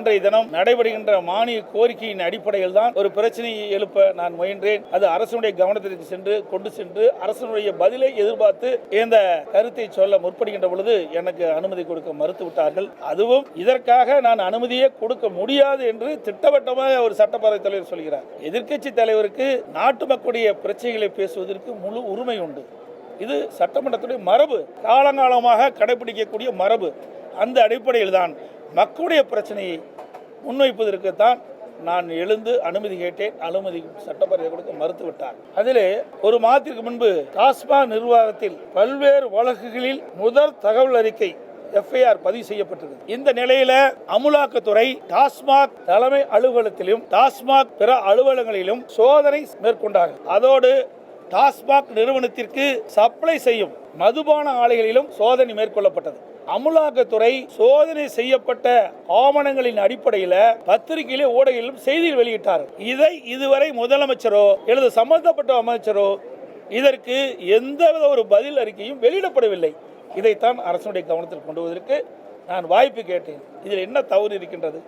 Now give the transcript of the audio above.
இன்றைய தினம் நடைபெறுகின்ற மானிய கோரிக்கையின் அடிப்படையில் தான் ஒரு பிரச்சனையை எழுப்ப நான் முயன்றேன். அது அரசுடைய கவனத்திற்கு கொண்டு சென்று அரசுடைய பதிலை எதிர்பார்த்து இந்த கருத்தை சொல்ல முற்படுகின்ற பொழுது எனக்கு அனுமதி கொடுக்க மறுத்து விட்டார்கள். அதுவும் இதற்காக நான் அனுமதியே கொடுக்க முடியாது என்று திட்டவட்டமாக ஒரு சட்டப்பேரவை தலைவர் சொல்கிறார். எதிர்க்கட்சி தலைவருக்கு நாட்டு மக்களுடைய பிரச்சனைகளை பேசுவதற்கு முழு உரிமை உண்டு. இது சட்டமன்றத்துடைய மரபு, காலங்காலமாக கடைபிடிக்கக்கூடிய மரபு. அந்த அடிப்படையில் தான் மக்களுடைய பிரச்சனையை முன்வைப்பதற்கு தான் நான் எழுந்து அனுமதி கேட்டேன். அனுமதி சட்டப்பேரவை கொடுக்க மறுத்துவிட்டார். அதிலே ஒரு மாதத்திற்கு முன்பு டாஸ்மாக் நிர்வாகத்தில் பல்வேறு வழக்குகளில் முதல் தகவல் அறிக்கை FIR பதிவு செய்யப்பட்டது. இந்த நிலையில அமலாக்கத்துறை டாஸ்மாக் தலைமை அலுவலகத்திலும் டாஸ்மாக் பிற அலுவலகங்களிலும் சோதனை மேற்கொண்டார்கள். அதோடு டாஸ்மாக் நிறுவனத்திற்கு சப்ளை செய்யும் மதுபான ஆலைகளிலும் சோதனை மேற்கொள்ளப்பட்டது. அமலாக்கத்துறை சோதனை செய்யப்பட்ட ஆவணங்களின் அடிப்படையில் பத்திரிகையிலே ஊடகங்களிலும் செய்திகள் வெளியிட்டார். இதை இதுவரை முதலமைச்சரோ அல்லது சம்பந்தப்பட்ட அமைச்சரோ இதற்கு எந்தவித ஒரு பதில் அறிக்கையும் வெளியிடப்படவில்லை. இதைத்தான் அரசுடைய கவனத்தில் கொண்டு வருவதற்கு நான் வாய்ப்பு கேட்டேன். இதில் என்ன தவறு இருக்கின்றது?